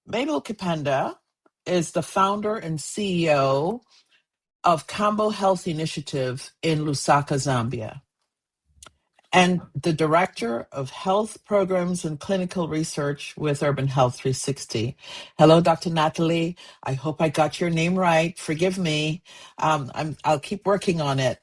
Mable Kipenda is the founder and CEO of Kambo Health Initiative in Lusaka, Zambia, and the Director of Health Programs and Clinical Research with Urban Health 360. Hello, Dr. Nathalie. I hope I got your name right. Forgive me. I'll keep working on it.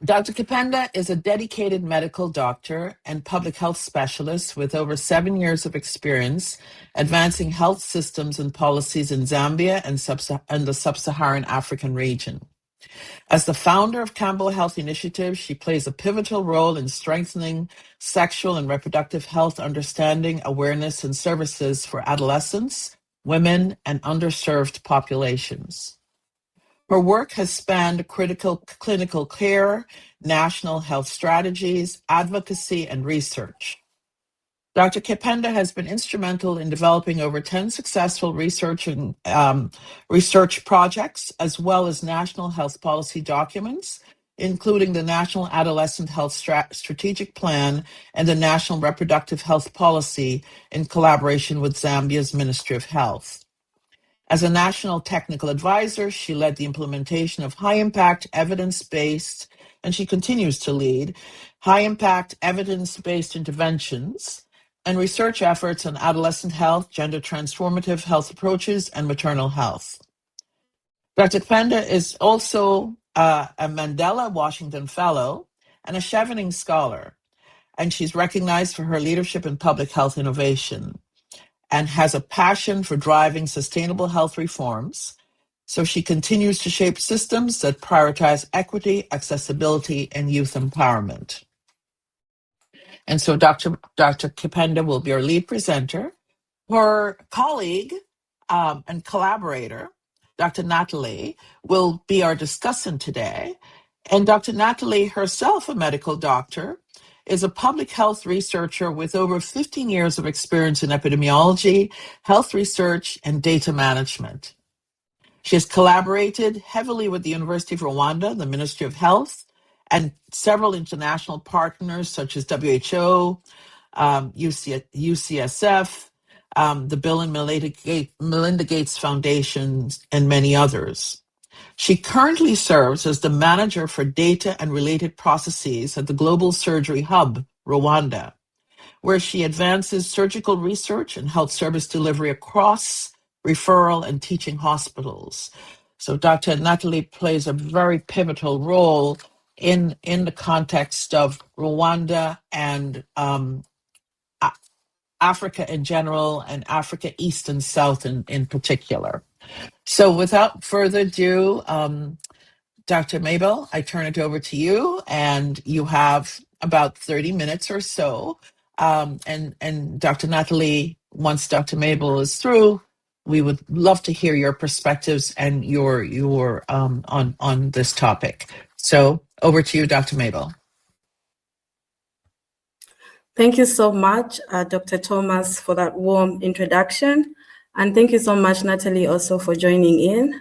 Dr. Kipenda is a dedicated medical doctor and public health specialist with over 7 years of experience advancing health systems and policies in Zambia and the sub-Saharan African region. As the founder of Kambo Health Initiative, she plays a pivotal role in strengthening sexual and reproductive health understanding, awareness, and services for adolescents, women, and underserved populations. Her work has spanned critical clinical care, national health strategies, advocacy, and research. Dr. Kipenda has been instrumental in developing over 10 successful research projects, as well as national health policy documents, including the National Adolescent Health Strategic Plan and the National Reproductive Health Policy in collaboration with Zambia's Ministry of Health. As a national technical advisor, she led the implementation of high-impact, evidence-based, and she continues to lead, high-impact, evidence-based interventions and research efforts on adolescent health, gender transformative health approaches, and maternal health. Dr. Kipenda is also a Mandela Washington Fellow and a Chevening Scholar, and she's recognized for her leadership in public health innovation, and has a passion for driving sustainable health reforms. So she continues to shape systems that prioritize equity, accessibility, and youth empowerment. And so Dr. Kipenda will be our lead presenter. Her colleague and collaborator, Dr. Nathalie, will be our discussant today. And Dr. Nathalie, herself a medical doctor, is a public health researcher with over 15 years of experience in epidemiology, health research, and data management. She has collaborated heavily with the University of Rwanda, the Ministry of Health, and several international partners such as WHO, UCSF, the Bill and Melinda Gates Foundation, and many others. She currently serves as the manager for data and related processes at the Global Surgery Hub, Rwanda, where she advances surgical research and health service delivery across referral and teaching hospitals. So Dr. Nathalie plays a very pivotal role in the context of Rwanda and Africa in general, and Africa East and South in particular. So without further ado, Dr. Mable, I turn it over to you, and you have about 30 minutes or so. And Dr. Nathalie, once Dr. Mable is through, we would love to hear your perspectives and your on this topic. So over to you, Dr. Mable. Thank you so much, Dr. Thomas, for that warm introduction. And thank you so much, Nathalie, also for joining in.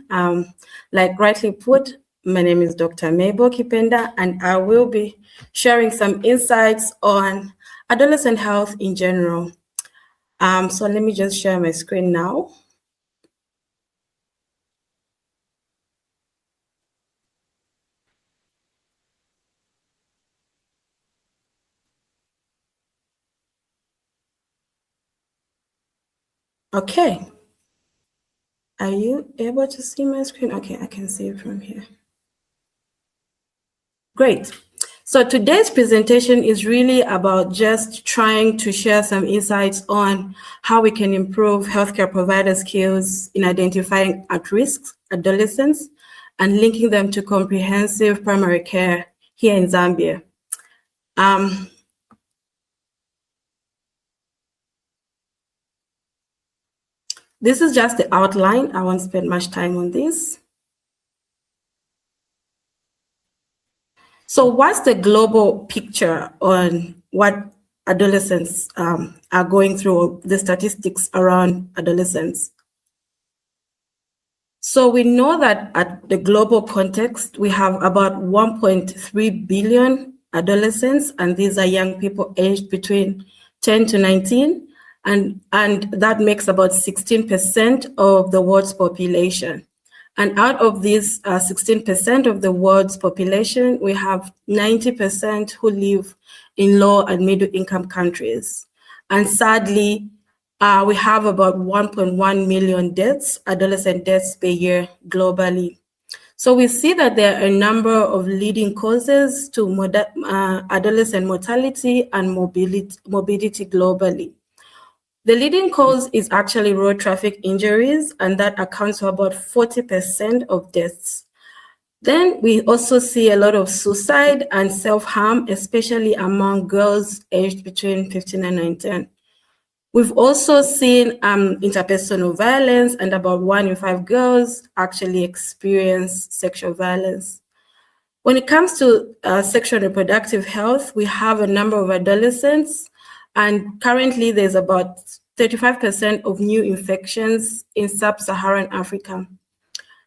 Like rightly put, my name is Dr. Mable Kipenda, and I will be sharing some insights on adolescent health in general. So let me just share my screen now. Okay. Are you able to see my screen? Okay, I can see it from here. Great. So today's presentation is really about just trying to share some insights on how we can improve healthcare provider skills in identifying at-risk adolescents and linking them to comprehensive primary care here in Zambia. This is just the outline. I won't spend much time on this. So what's the global picture on what adolescents are going through, the statistics around adolescents? So we know that at the global context, we have about 1.3 billion adolescents, and these are young people aged between 10 to 19, and that makes about 16% of the world's population. And out of these 16% of the world's population, we have 90% who live in low and middle income countries. And sadly, we have about 1.1 million deaths, adolescent deaths per year globally. So we see that there are a number of leading causes to adolescent mortality and morbidity globally. The leading cause is actually road traffic injuries, and that accounts for about 40% of deaths. Then we also see a lot of suicide and self-harm, especially among girls aged between 15 and 19. We've also seen interpersonal violence, and about 1 in 5 girls actually experience sexual violence. When it comes to sexual and reproductive health, we have a number of adolescents, and currently there's about 35% of new infections in sub-Saharan Africa.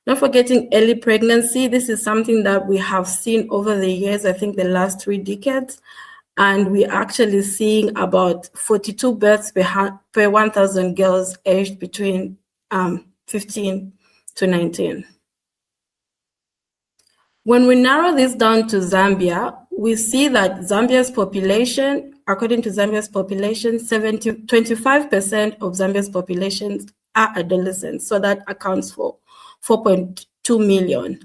Not forgetting early pregnancy. This is something that we have seen over the years, I think the last 3 decades, and we're actually seeing about 42 births per 1,000 girls aged between 15 to 19. When we narrow this down to Zambia, we see that Zambia's population, according to Zambia's population, 25% of Zambia's population are adolescents. So that accounts for 4.2 million.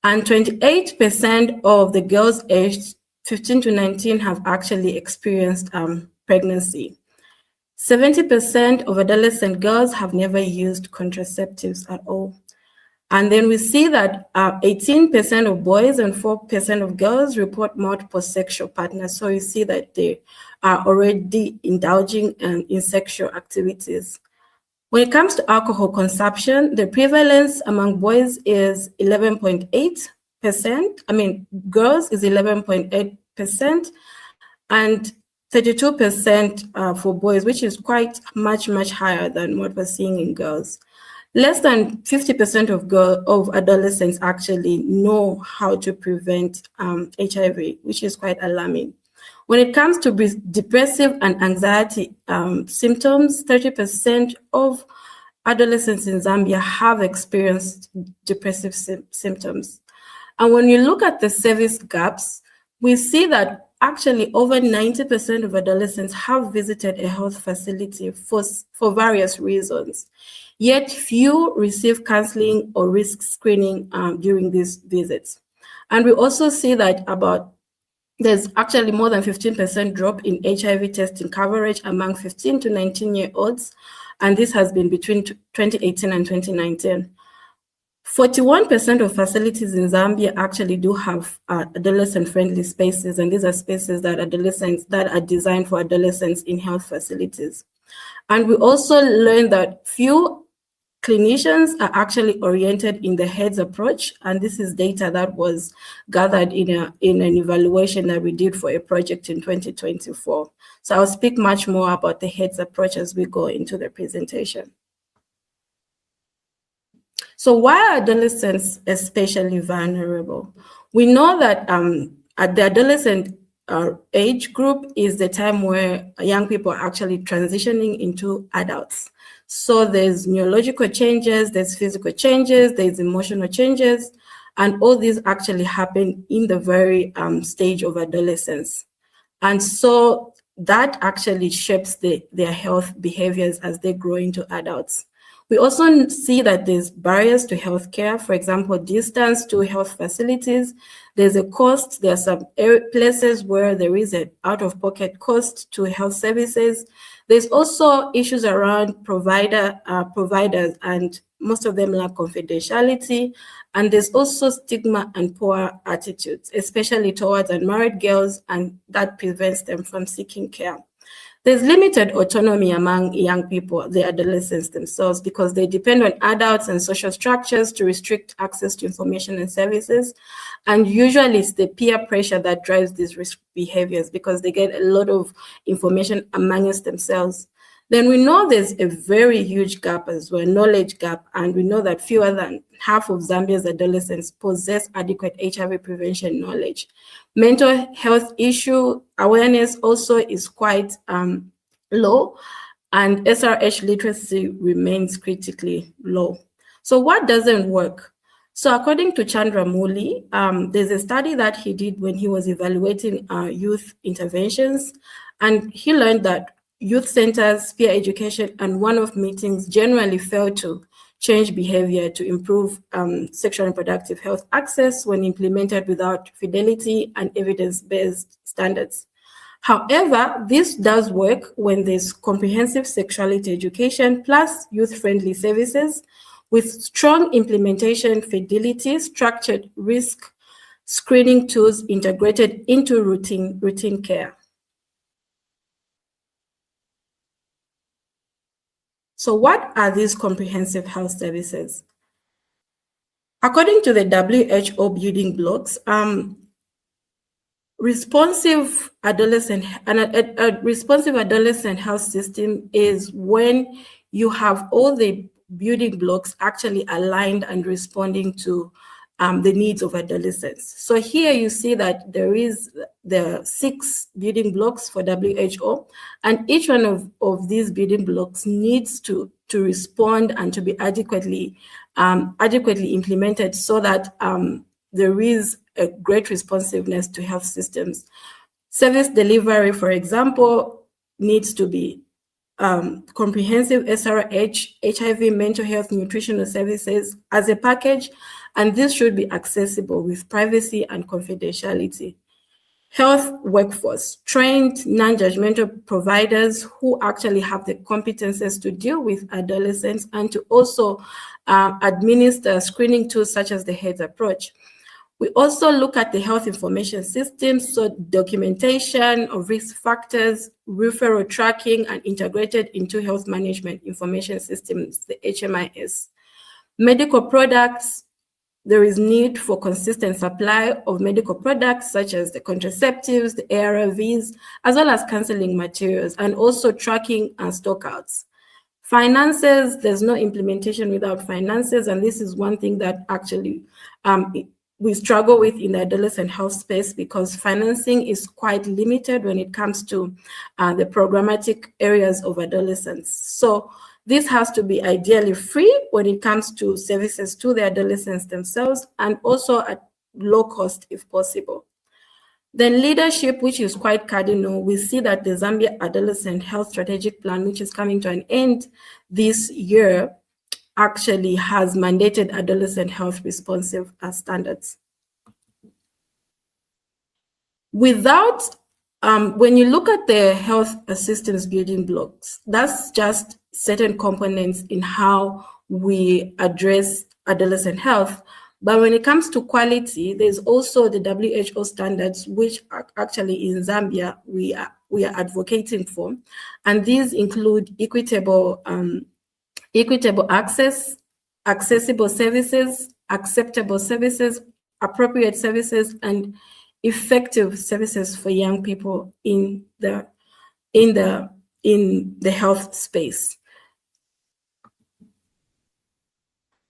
And 28% of the girls aged 15 to 19 have actually experienced pregnancy. 70% of adolescent girls have never used contraceptives at all. And then we see that 18% of boys and 4% of girls report multiple sexual partners. So you see that they are already indulging in sexual activities. When it comes to alcohol consumption, the prevalence among boys is 11.8%. I mean, girls is 11.8%, and 32% for boys, which is quite much higher than what we're seeing in girls. Less than 50% of adolescents actually know how to prevent HIV, which is quite alarming. When it comes to depressive and anxiety symptoms, 30% of adolescents in Zambia have experienced depressive symptoms. And when you look at the service gaps, we see that actually over 90% of adolescents have visited a health facility for various reasons. Yet few receive counseling or risk screening during these visits. And we also see that there's actually more than 15% drop in HIV testing coverage among 15 to 19-year-olds, and this has been between 2018 and 2019. 41% of facilities in Zambia actually do have adolescent-friendly spaces, and these are spaces that are designed for adolescents in health facilities. And we also learned that few clinicians are actually oriented in the HEADS approach, and this is data that was gathered in an evaluation that we did for a project in 2024. So I'll speak much more about the HEADS approach as we go into the presentation. So why are adolescents especially vulnerable? We know that at the adolescent age group is the time where young people are actually transitioning into adults. So there's neurological changes, there's physical changes, there's emotional changes, and all these actually happen in the very stage of adolescence. And so that actually shapes their health behaviors as they grow into adults. We also see that there's barriers to healthcare, for example, distance to health facilities. There's a cost. There are some places where there is an out-of-pocket cost to health services. There's also issues around providers, and most of them lack confidentiality. And there's also stigma and poor attitudes, especially towards unmarried girls, and that prevents them from seeking care. There's limited autonomy among young people, the adolescents themselves, because they depend on adults and social structures to restrict access to information and services. And usually it's the peer pressure that drives these risk behaviors because they get a lot of information amongst themselves. Then we know there's a very huge gap as well, knowledge gap, and we know that fewer than half of Zambia's adolescents possess adequate HIV prevention knowledge. Mental health issue awareness also is quite low, and SRH literacy remains critically low. So what doesn't work? So according to Chandra Muli, there's a study that he did when he was evaluating youth interventions, and he learned that youth centers, peer education, and one-off meetings generally fail to change behavior to improve sexual and reproductive health access when implemented without fidelity and evidence-based standards. However, this does work when there's comprehensive sexuality education plus youth-friendly services with strong implementation, fidelity, structured risk screening tools integrated into routine care. So what are these comprehensive health services? According to the WHO building blocks, responsive adolescent health system is when you have all the building blocks actually aligned and responding to the needs of adolescents. So here you see that there is the 6 building blocks for WHO, and each one of these building blocks needs to respond and to be adequately implemented so that there is a great responsiveness to health systems. Service delivery, for example, needs to be comprehensive SRH, HIV, mental health, nutritional services as a package, and this should be accessible with privacy and confidentiality. Health workforce, trained non-judgmental providers who actually have the competences to deal with adolescents and to also administer screening tools such as the HEADS approach. We also look at the health information systems, so documentation of risk factors, referral tracking, and integrated into health management information systems, the HMIS. Medical products, there is need for consistent supply of medical products such as the contraceptives, the ARVs, as well as counseling materials, and also tracking and stockouts. Finances, there's no implementation without finances, and this is one thing that actually we struggle with in the adolescent health space because financing is quite limited when it comes to the programmatic areas of adolescents. So this has to be ideally free when it comes to services to the adolescents themselves and also at low cost if possible. Then leadership, which is quite cardinal, we see that the Zambia Adolescent Health Strategic Plan, which is coming to an end this year, actually has mandated adolescent health responsive standards. Without, when you look at the health systems building blocks, that's just certain components in how we address adolescent health. But when it comes to quality, there's also the WHO standards, which are actually in Zambia we are advocating for, and these include equitable access, accessible services, acceptable services, appropriate services, and effective services for young people in the health space.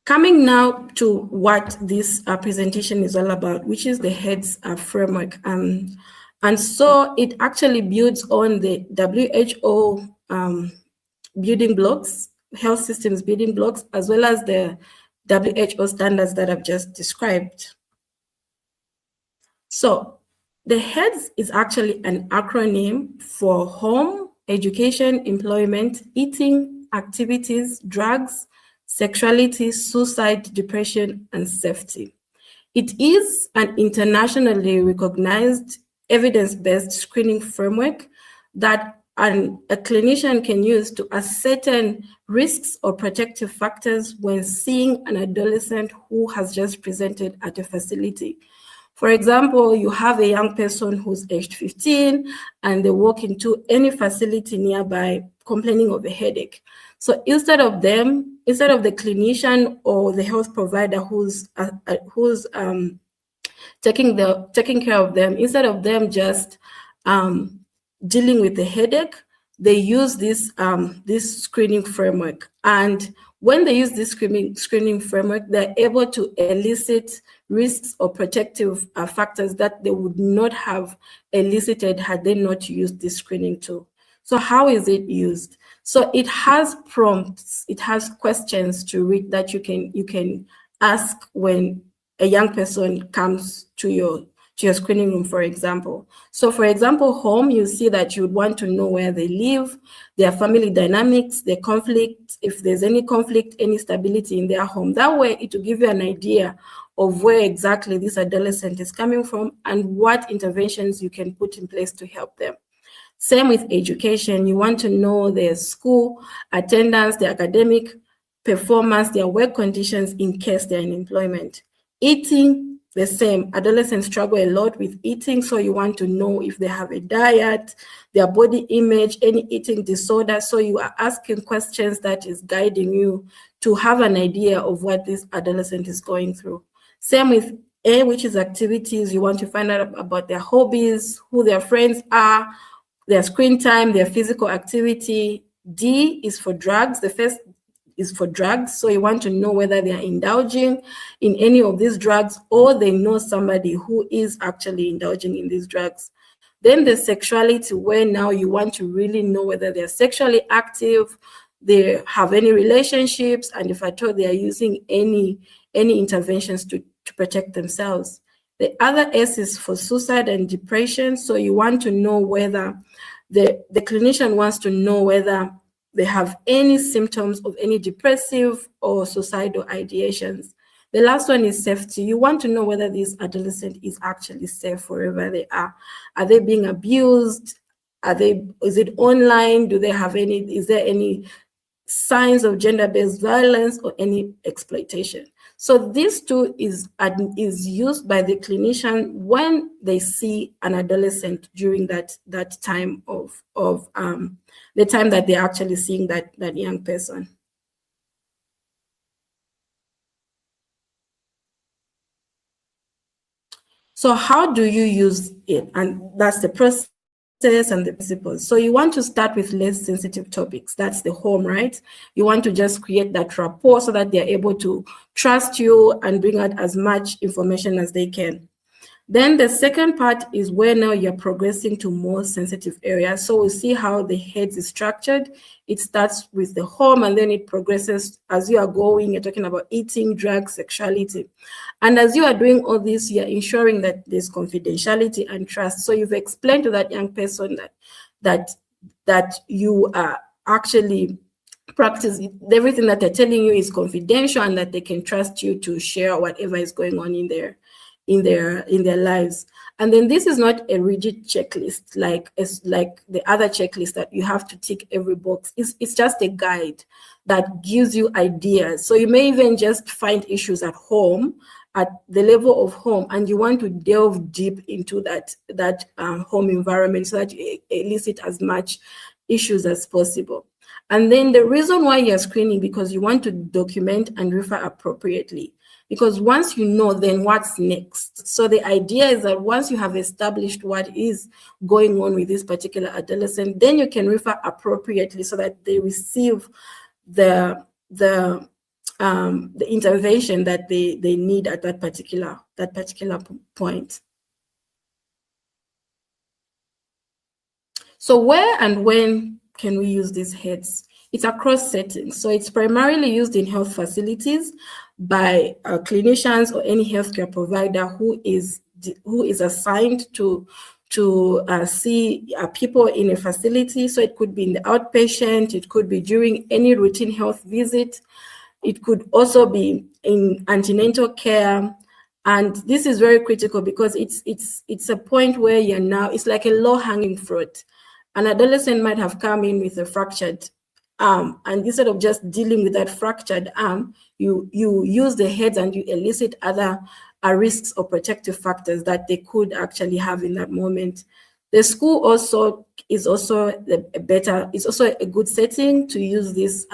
Coming now to what this presentation is all about, which is the HEADS framework. And so it actually builds on the WHO building blocks, health systems building blocks, as well as the WHO standards that I've just described. So the HEADS is actually an acronym for home, education, employment, eating, activities, drugs, sexuality, suicide, depression, and safety. It is an internationally recognized evidence-based screening framework that a clinician can use to ascertain risks or protective factors when seeing an adolescent who has just presented at a facility. For example, you have a young person who's aged 15 and they walk into any facility nearby complaining of a headache. So instead of the clinician or the health provider who's taking care of them, instead of them just dealing with the headache, they use this screening framework. And when they use this screening framework, they're able to elicit risks or protective factors that they would not have elicited had they not used this screening tool. So how is it used? So it has prompts, it has questions to read that you can ask when a young person comes to your screening room, for example. So for example, home, you see that you would want to know where they live, their family dynamics, their conflict, if there's any conflict, any stability in their home. That way it will give you an idea of where exactly this adolescent is coming from and what interventions you can put in place to help them. Same with education. You want to know their school attendance, their academic performance, their work conditions in case they're in employment. Eating, the same. Adolescents struggle a lot with eating, so you want to know if they have a diet, their body image, any eating disorder. So you are asking questions that is guiding you to have an idea of what this adolescent is going through. Same with A, which is activities. You want to find out about their hobbies, who their friends are, their screen time, their physical activity. D is for drugs. The first is for drugs. So you want to know whether they are indulging in any of these drugs or they know somebody who is actually indulging in these drugs. Then the sexuality, where now you want to really know whether they're sexually active, they have any relationships, and if at all they are using any interventions to protect themselves. The other S is for suicide and depression. So you want to know whether the clinician wants to know whether they have any symptoms of any depressive or suicidal ideations. The last one is safety. You want to know whether this adolescent is actually safe wherever they are. Are they being abused? Is it online? Do they have is there any signs of gender-based violence or any exploitation? So this tool is used by the clinician when they see an adolescent during that time of the time that they're actually seeing that young person. So how do you use it? And that's the process and the principles. So you want to start with less sensitive topics. That's the home, right? You want to just create that rapport so that they're able to trust you and bring out as much information as they can. Then the second part is where now you're progressing to more sensitive areas. So we'll see how the heads is structured. It starts with the home and then it progresses as you are going. You're talking about eating, drugs, sexuality. And as you are doing all this, you're ensuring that there's confidentiality and trust. So you've explained to that young person that you are actually practicing everything that they're telling you is confidential and that they can trust you to share whatever is going on in their lives. And then this is not a rigid checklist like the other checklist that you have to tick every box. It's just a guide that gives you ideas. So you may even just find issues at home, at the level of home, and you want to delve deep into that home environment so that you elicit as much issues as possible. And then the reason why you're screening, because you want to document and refer appropriately. Because once you know, then what's next? So the idea is that once you have established what is going on with this particular adolescent, then you can refer appropriately so that they receive the intervention that they need at that particular point. So where and when can we use these heads? It's across settings. So it's primarily used in health facilities by clinicians or any healthcare provider who is assigned to see people in a facility. So it could be in the outpatient, it could be during any routine health visit, it could also be in antenatal care. And this is very critical because it's a point where you're now, it's like a low-hanging fruit. An adolescent might have come in with a fractured arm, and instead of just dealing with that fractured arm, you use the heads and you elicit other risks or protective factors that they could actually have in that moment. The school also is also a good setting to use this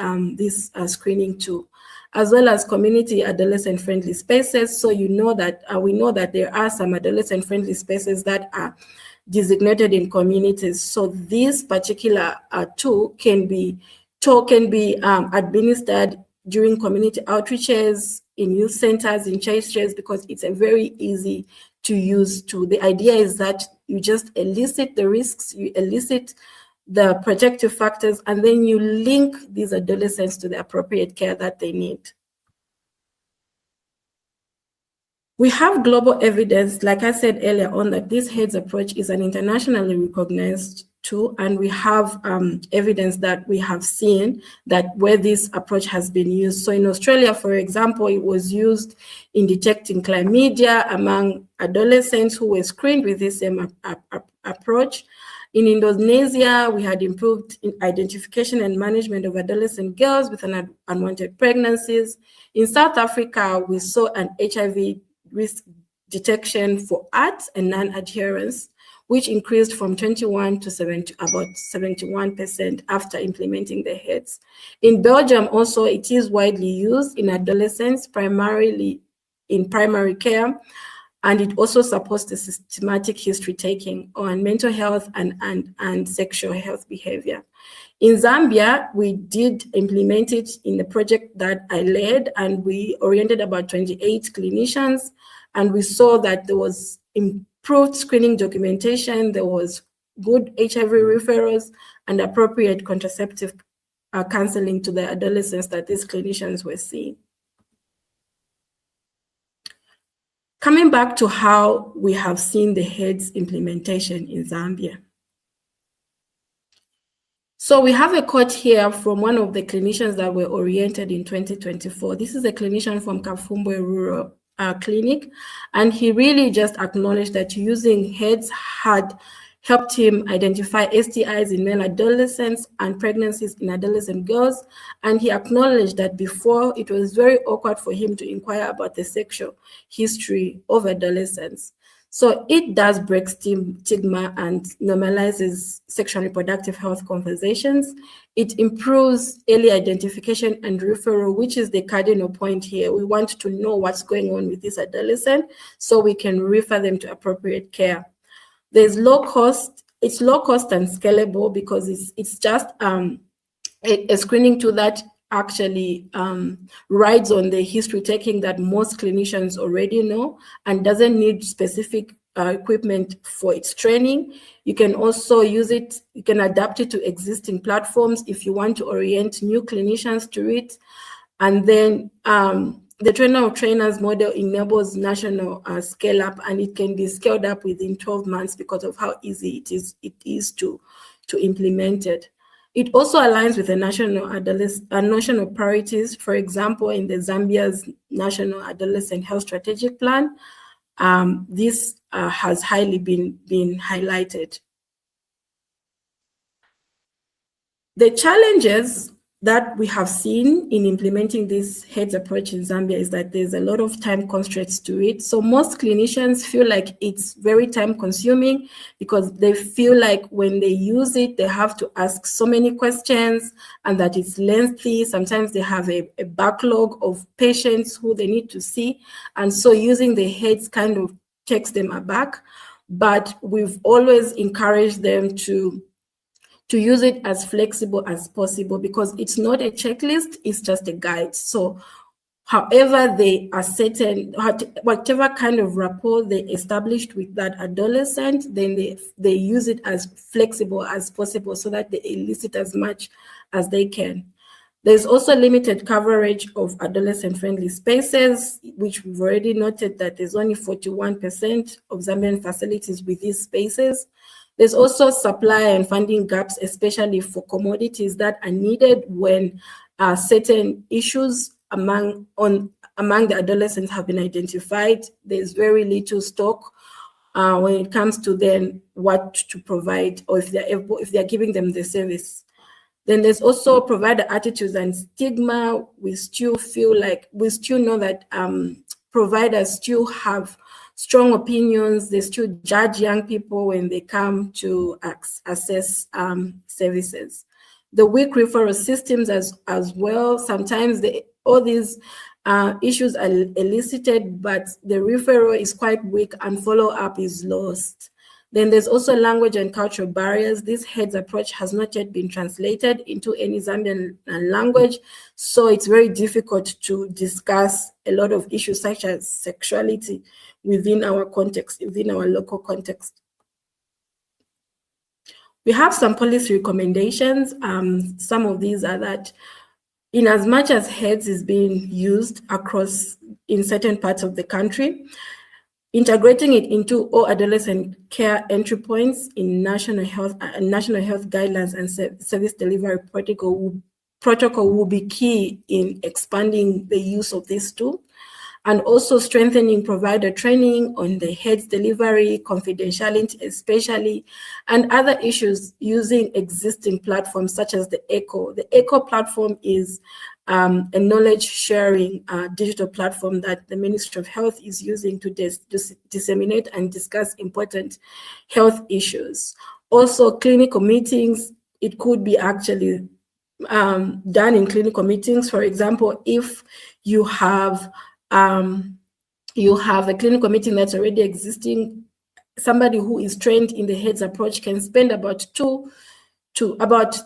screening tool, as well as community adolescent-friendly spaces. So you know that we know that there are some adolescent-friendly spaces that are designated in communities. So this particular tool can be administered during community outreaches, in youth centers, in churches, because it's a very easy to use tool. The idea is that you just elicit the risks, you elicit the protective factors, and then you link these adolescents to the appropriate care that they need. We have global evidence, like I said earlier on, that this HEADS approach is an internationally recognized tool, and we have evidence that we have seen that where this approach has been used. So in Australia, for example, it was used in detecting chlamydia among adolescents who were screened with this same approach. In Indonesia, we had improved identification and management of adolescent girls with unwanted pregnancies. In South Africa, we saw an HIV risk detection for ARTS and non-adherence, which increased from 21 to about 71% after implementing the HEADS. In Belgium also, it is widely used in adolescents, primarily in primary care, and it also supports the systematic history taking on mental health and sexual health behavior. In Zambia, we did implement it in the project that I led, and we oriented about 28 clinicians, and we saw that there was improved screening documentation, there was good HIV referrals, and appropriate contraceptive counseling to the adolescents that these clinicians were seeing. Coming back to how we have seen the HEADS implementation in Zambia. So we have a quote here from one of the clinicians that were oriented in 2024. This is a clinician from Kafumbwe Rural Clinic, and he really just acknowledged that using HEADS had helped him identify STIs in male adolescents and pregnancies in adolescent girls. And he acknowledged that before it was very awkward for him to inquire about the sexual history of adolescents. So it does break stigma and normalizes sexual and reproductive health conversations. It improves early identification and referral, which is the cardinal point here. We want to know what's going on with this adolescent so we can refer them to appropriate care. There's low cost, it's low cost and scalable because it's just a screening tool that actually rides on the history taking that most clinicians already know and doesn't need specific equipment for its training. You can also use it, you can adapt it to existing platforms if you want to orient new clinicians to it. And then the trainer of trainers model enables national scale up, and it can be scaled up within 12 months because of how easy it is to implement it. It also aligns with the national priorities. For example, in the Zambia's National Adolescent Health Strategic Plan, this has highly been highlighted. The challenges that we have seen in implementing this HEADS approach in Zambia is that there's a lot of time constraints to it. So most clinicians feel like it's very time consuming because they feel like when they use it, they have to ask so many questions and that it's lengthy. Sometimes they have a backlog of patients who they need to see. And so using the HEADS kind of takes them aback. But we've always encouraged them to use it as flexible as possible because it's not a checklist, it's just a guide. So however they are certain, whatever kind of rapport they established with that adolescent, then they use it as flexible as possible so that they elicit as much as they can. There's also limited coverage of adolescent-friendly spaces, which we've already noted that there's only 41% of Zambian facilities with these spaces. There's also supply and funding gaps, especially for commodities that are needed when certain issues among the adolescents have been identified. There's very little stock when it comes to then what to provide, or if they're giving them the service. Then there's also provider attitudes and stigma. We still know that providers still have strong opinions. They still judge young people when they come to access services. The weak referral systems as well. Sometimes all these issues are elicited, but the referral is quite weak and follow-up is lost. Then there's also language and cultural barriers. This HEADS approach has not yet been translated into any Zambian language, so it's very difficult to discuss a lot of issues such as sexuality within our context, within our local context. We have some policy recommendations. Some of these are that in as much as HEADS is being used across in certain parts of the country, integrating it into all adolescent care entry points in national health guidelines and service delivery protocol will be key in expanding the use of this tool, and also strengthening provider training on the HEADS delivery, confidentiality especially, and other issues using existing platforms such as the ECHO. The ECHO platform is a knowledge sharing digital platform that the Ministry of Health is using to disseminate and discuss important health issues. Also, clinical meetings, it could be actually done in clinical meetings. For example, if you have a clinical meeting that's already existing, somebody who is trained in the HEADS approach can spend about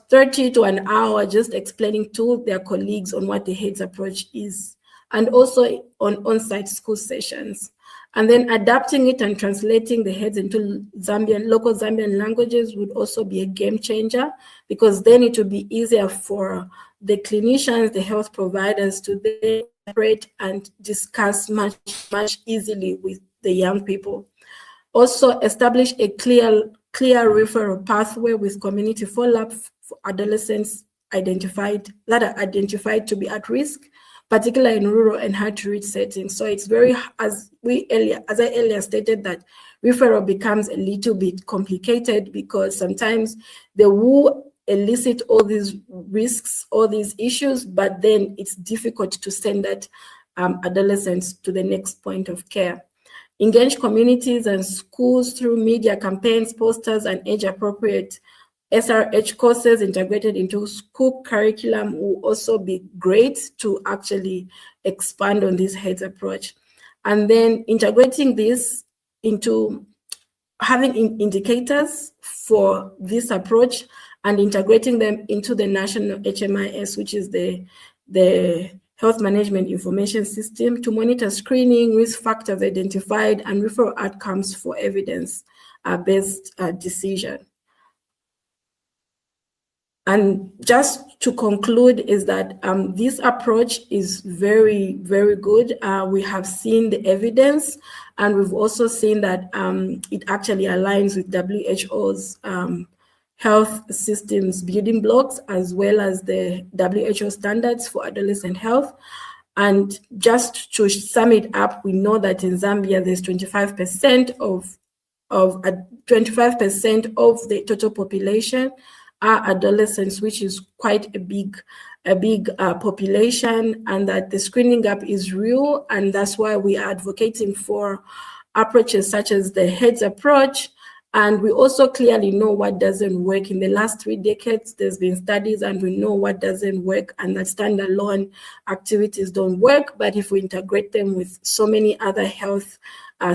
30 to an hour just explaining to their colleagues on what the HEADS approach is, and also on-site school sessions. And then adapting it and translating the HEADS into local Zambian languages would also be a game changer, because then it would be easier for the clinicians, the health providers to separate and discuss much easily with the young people. Also establish a clear referral pathway with community follow-up for adolescents identified to be at risk, particularly in rural and hard-to-reach settings. So it's very, as I earlier stated, that referral becomes a little bit complicated because sometimes they will elicit all these risks, all these issues, but then it's difficult to send that adolescents to the next point of care. Engage communities and schools through media campaigns, posters, and age-appropriate SRH courses integrated into school curriculum will also be great to actually expand on this HEADS approach. And then integrating this into having indicators for this approach and integrating them into the national HMIS, which is the Health Management Information System, to monitor screening, risk factors identified, and referral outcomes for evidence-based decision. And just to conclude is that this approach is very, very good. We have seen the evidence, and we've also seen that it actually aligns with WHO's health systems building blocks, as well as the WHO standards for adolescent health. And just to sum it up, we know that in Zambia, there's 25% of the total population are adolescents, which is quite a big population, and that the screening gap is real, and that's why we are advocating for approaches such as the HEADS approach. And we also clearly know what doesn't work. In the last 3 decades, there's been studies, and we know what doesn't work, and that standalone activities don't work. But if we integrate them with so many other health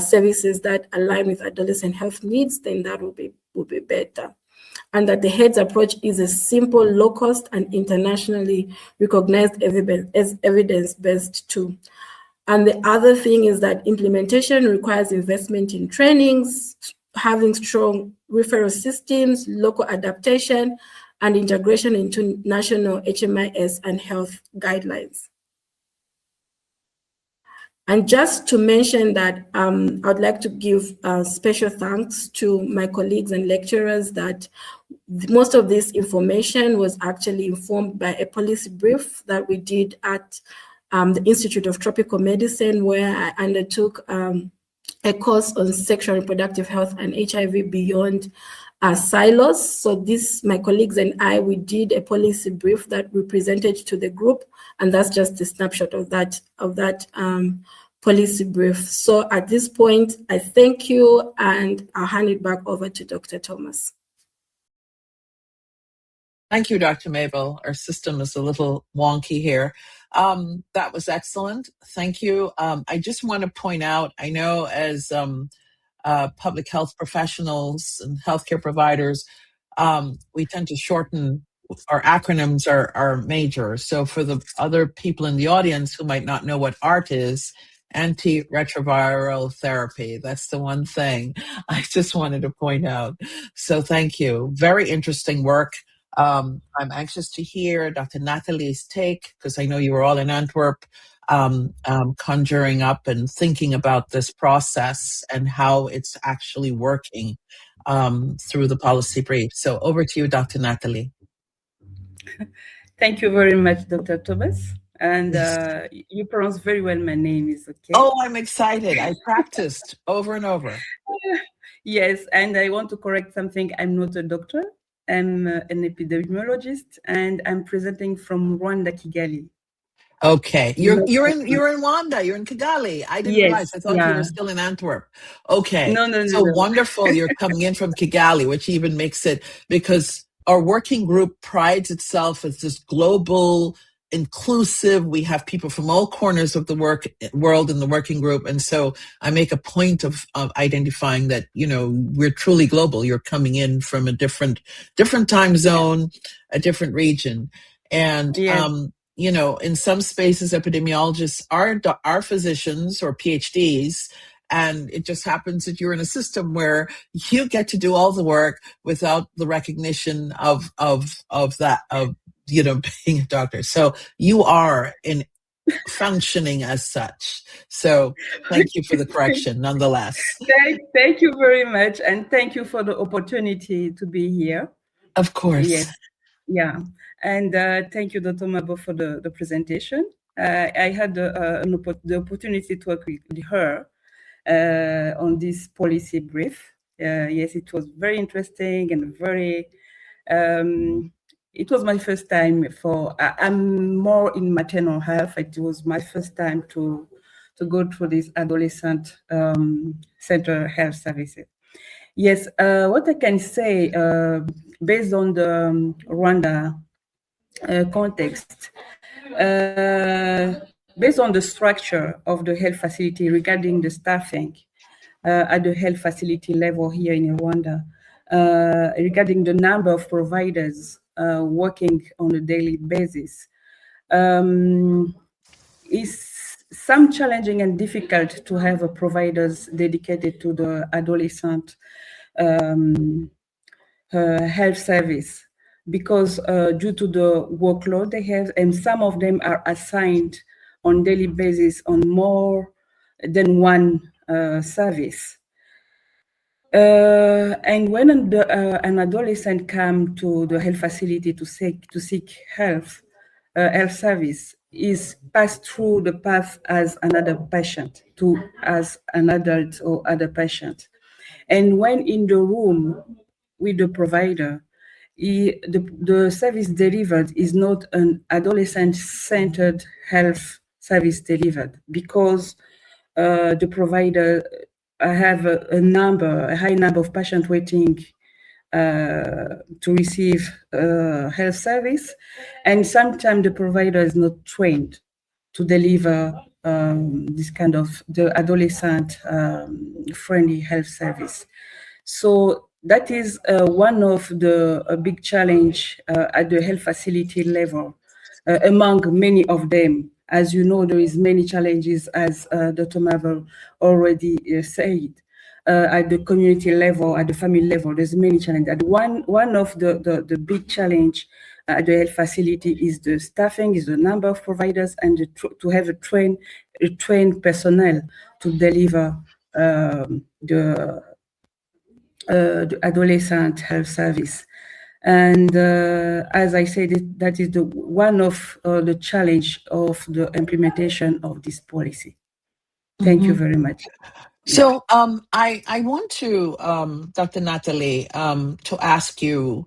services that align with adolescent health needs, then that will be better. And that the HEADS approach is a simple, low-cost, and internationally recognized evidence-based tool. And the other thing is that implementation requires investment in trainings, having strong referral systems, local adaptation, and integration into national HMIS and health guidelines. And just to mention that I'd like to give special thanks to my colleagues and lecturers that most of this information was actually informed by a policy brief that we did at the Institute of Tropical Medicine, where I undertook a course on sexual and reproductive health and HIV beyond silos. So this, my colleagues and I, we did a policy brief that we presented to the group, and that's just a snapshot of that policy brief. So at this point, I thank you, and I'll hand it back over to Dr. Thomas. Thank you, Dr. Mable. Our system is a little wonky here. That was excellent. Thank you. I just want to point out, I know as public health professionals and healthcare providers, we tend to shorten our acronyms are major. So for the other people in the audience who might not know what ART is, antiretroviral therapy. That's the one thing I just wanted to point out. So thank you. Very interesting work. I'm anxious to hear Dr. Nathalie's take, because I know you were all in Antwerp, conjuring up and thinking about this process and how it's actually working through the policy brief. So over to you, Dr. Nathalie. Thank you very much, Dr. Thomas. And you pronounce very well my name, is okay? Oh, I'm excited. I practiced over and over. Yes, and I want to correct something. I'm not a doctor. I'm an epidemiologist, and I'm presenting from Rwanda, Kigali. Okay, you're in Rwanda. You're in Kigali. I didn't realize. I thought you were still in Antwerp. Okay, no. Wonderful. You're coming in from Kigali, which even makes it, because our working group prides itself as this global, inclusive. We have people from all corners of the world in the working group, and so I make a point of identifying that we're truly global. You're coming in from a different time zone, a different region, and in some spaces, epidemiologists are physicians or PhDs, and it just happens that you're in a system where you get to do all the work without the recognition of being a doctor. So you are functioning as such. So thank you for the correction, nonetheless. Thank you very much, and thank you for the opportunity to be here. Of course. Yes. Yeah. And thank you, Dr. Mabo, for the presentation. I had the opportunity to work with her on this policy brief. Yes, it was very interesting and very, it was my first time I'm more in maternal health. It was my first time to go through this adolescent center health services. Yes, what I can say, based on the Rwanda context, based on the structure of the health facility regarding the staffing at the health facility level here in Rwanda, regarding the number of providers working on a daily basis, is some challenging and difficult to have providers dedicated to the adolescent health service, because due to the workload they have, and some of them are assigned on daily basis on more than one service. And when an adolescent comes to the health facility to seek health service, is passed through the path as another patient, as an adult or other patient. And when in the room with the provider, the service delivered is not an adolescent-centered health service delivered, because the provider have a high number of patients waiting to receive health service, and sometimes the provider is not trained to deliver this kind of the adolescent friendly health service. So that is one of the big challenge at the health facility level, among many of them. As you know, there is many challenges, as Dr. Mable already said. At the community level, at the family level, there's many challenges. And one of the big challenge at the health facility is the staffing, is the number of providers, and to have a trained personnel to deliver the adolescent health service. And as I said, that is one of the challenge of the implementation of this policy. Thank you very much. So I want to, Dr. Nathalie, to ask you,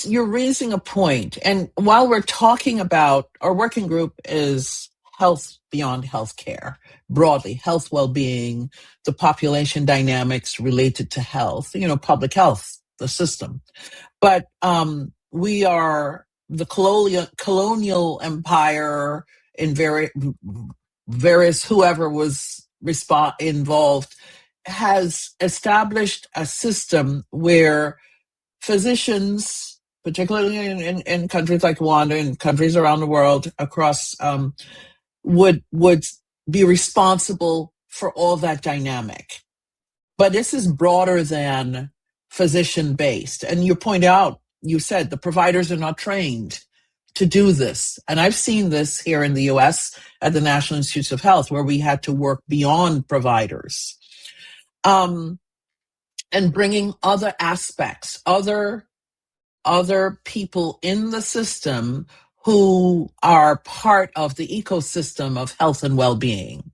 you're raising a point, and while we're talking about, our working group is health beyond healthcare, broadly, health well-being, the population dynamics related to health, public health, the system. But we are the colonial empire in various whoever was involved has established a system where physicians, particularly in countries like Rwanda and countries around the world across, would be responsible for all that dynamic. But this is broader than physician-based. And you point out, you said the providers are not trained to do this. And I've seen this here in the US at the National Institutes of Health, where we had to work beyond providers. And bringing other aspects, other people in the system who are part of the ecosystem of health and well-being.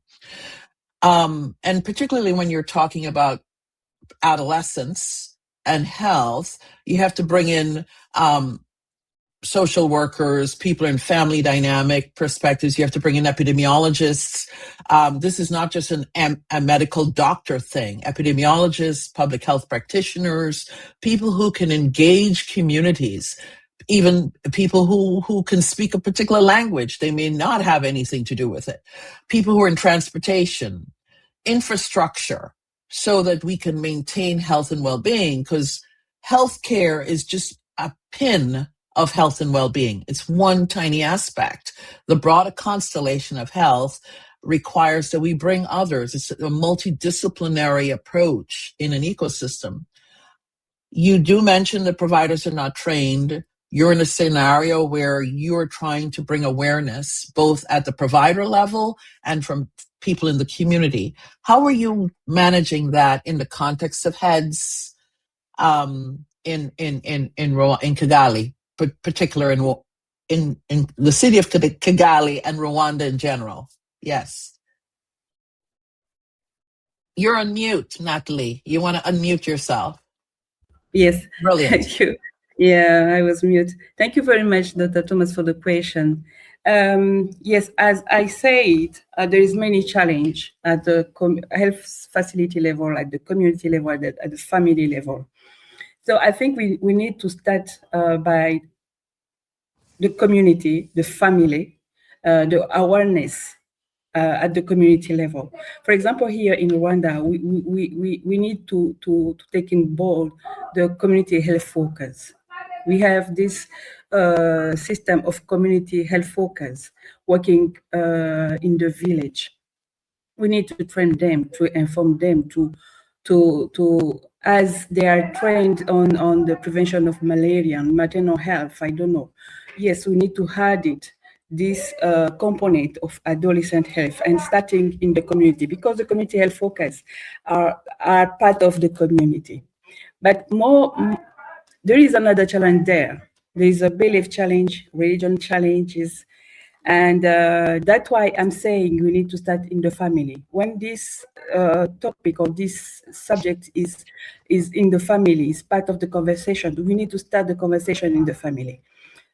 And particularly when you're talking about adolescents and health, you have to bring in social workers, people in family dynamic perspectives. You have to bring in epidemiologists. This is not just a medical doctor thing. Epidemiologists, public health practitioners, people who can engage communities, even people who can speak a particular language. They may not have anything to do with it. People who are in transportation, infrastructure, so that we can maintain health and well-being, because healthcare is just a pin of health and well-being. It's one tiny aspect. The broader constellation of health requires that we bring others. It's a multidisciplinary approach in an ecosystem. You do mention that providers are not trained. You're in a scenario where you're trying to bring awareness both at the provider level and from people in the community. How are you managing that in the context of heads in Kigali, particular in the city of Kigali and Rwanda in general? Yes. You're on mute, Nathalie. You want to unmute yourself? Yes. Brilliant. Thank you. Yeah, I was mute. Thank you very much, Dr. Thomas, for the question. Yes, as I said, there is many challenge at the health facility level, at the community level, at the family level. So I think we need to start by the community, the family, the awareness at the community level. For example, here in Rwanda, we need to take in board the community health focus. We have this system of community health focus working in the village. We need to train them, to inform them, to as they are trained on the prevention of malaria and maternal health. I don't know. Yes, we need to add it, this component of adolescent health, and starting in the community, because the community health focus are part of the community. But there is another challenge there. There is a belief challenge, religion challenges, and that's why I'm saying we need to start in the family. When this topic or this subject is in the family, is part of the conversation, we need to start the conversation in the family.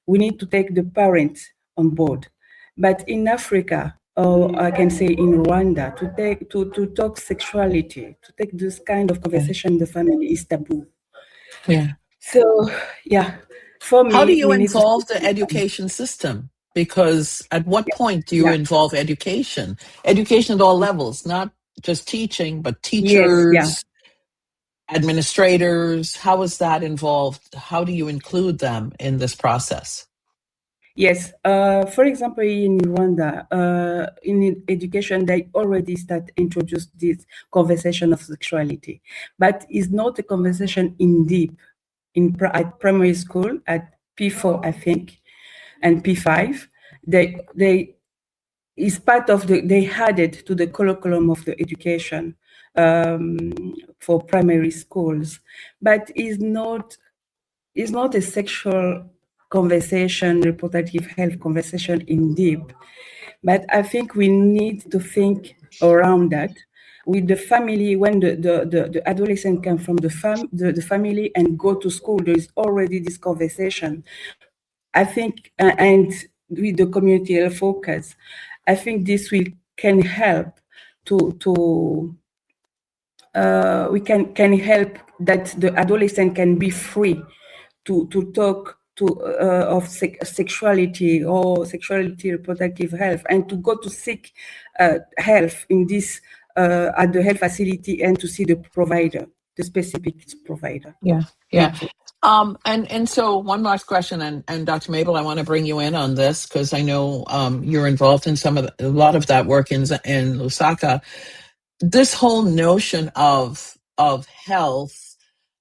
We need to take the parents on board. But in Africa, or I can say in Rwanda, to talk sexuality, to take this kind of conversation in the family is taboo. Yeah. So, yeah, for me, how do you involve the education system? Because at what point do you involve education? Education at all levels, not just teaching, but teachers, administrators. How is that involved? How do you include them in this process? Yes, for example, in Rwanda, in education, they already introduced this conversation of sexuality, but it's not a conversation in deep at primary school at P4, I think, and P5. They is part of they added to the curriculum of the education for primary schools, but is not a sexual conversation, reproductive health conversation in deep. But I think we need to think around that with the family. When the adolescent come from the family and go to school, there is already this conversation. I think, and with the community health focus, I think this can help we can help that the adolescent can be free to talk of sexuality or sexuality reproductive health, and to go to seek health in this at the health facility and to see the provider, the specific provider. Yeah. Thank you. And so one last question, and Dr. Mable, I want to bring you in on this because I know you're involved in a lot of that work in Lusaka. This whole notion of health,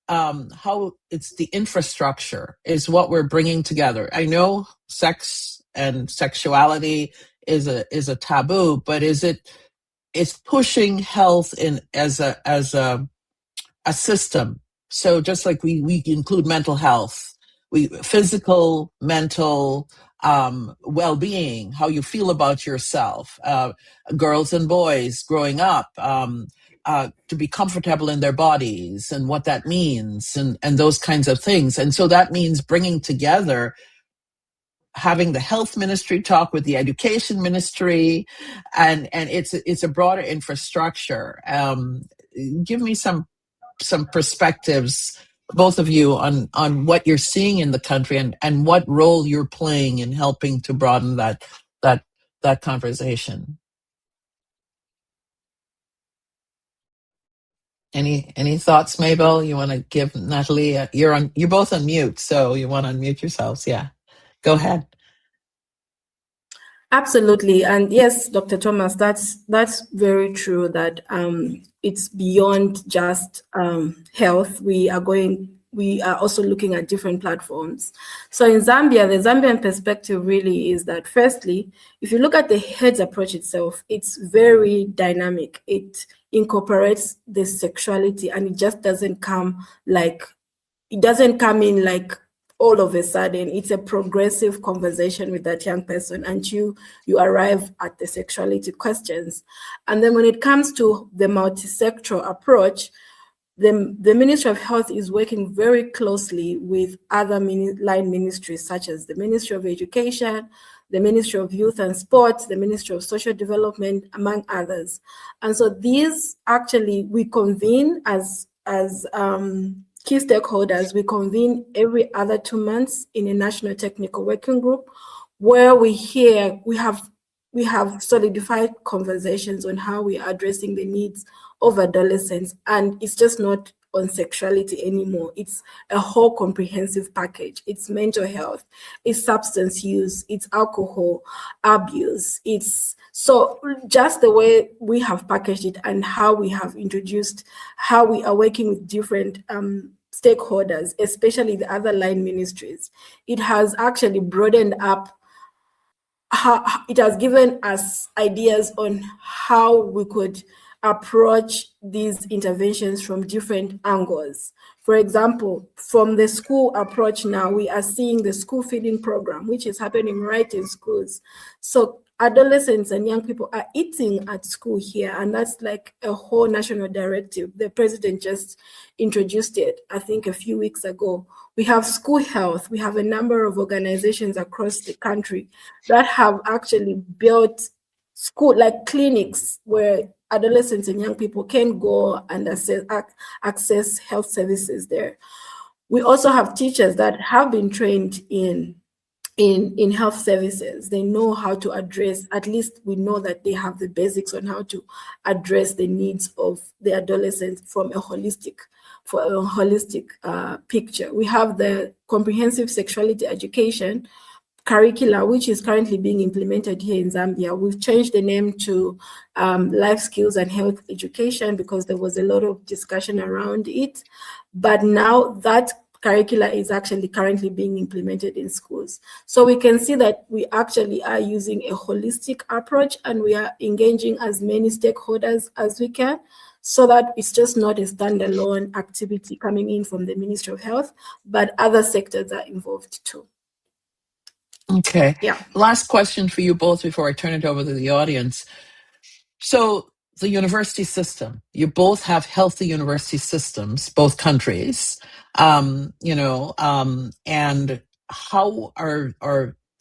how it's the infrastructure is what we're bringing together. I know sex and sexuality is a taboo, but it's pushing health in as a system. So just like we include mental health, physical, mental, well-being, how you feel about yourself, girls and boys growing up, to be comfortable in their bodies and what that means and those kinds of things. And so that means bringing together, having the health ministry talk with the education ministry, and it's a broader infrastructure. Give me some perspectives, both of you, on what you're seeing in the country and what role you're playing in helping to broaden that conversation. Any thoughts, Mabel? You want to give Nathalie? You're both on mute, so you want to unmute yourselves. Yeah, go ahead. Absolutely. And yes, Dr. Thomas, that's very true that it's beyond just health. We are also looking at different platforms. So in Zambia, the Zambian perspective really is that, firstly, if you look at the HEADS approach itself, it's very dynamic. It incorporates the sexuality, and it just doesn't come in like all of a sudden. It's a progressive conversation with that young person until you arrive at the sexuality questions. And then when it comes to the multi-sectoral approach, the Ministry of Health is working very closely with other line ministries, such as the Ministry of Education, the Ministry of Youth and Sports, the Ministry of Social Development, among others. And so these actually, we convene as key stakeholders. We convene every other 2 months in a national technical working group where we have solidified conversations on how we are addressing the needs of adolescents. And it's just not on sexuality anymore. It's a whole comprehensive package. It's mental health, it's substance use, it's alcohol abuse. It's so just the way we have packaged it and how we have introduced, how we are working with different stakeholders, especially the other line ministries. It has actually broadened up. It has given us ideas on how we could approach these interventions from different angles. For example, from the school approach now, we are seeing the school feeding program, which is happening right in schools. So adolescents and young people are eating at school here, and that's like a whole national directive. The president just introduced it, I think, a few weeks ago. We have school health. We have a number of organizations across the country that have actually built school, like clinics, where adolescents and young people can go and access health services there. We also have teachers that have been trained in health services. They know how to address, at least we know that they have the basics on how to address the needs of the adolescents from a holistic picture. We have the comprehensive sexuality education curricula, which is currently being implemented here in Zambia. We've changed the name to life skills and health education because there was a lot of discussion around it. But now that curricula is actually currently being implemented in schools. So we can see that we actually are using a holistic approach, and we are engaging as many stakeholders as we can, so that it's just not a standalone activity coming in from the Ministry of Health, but other sectors are involved too. Okay. Yeah. Last question for you both before I turn it over to the audience. So the university system, you both have healthy university systems, both countries, and how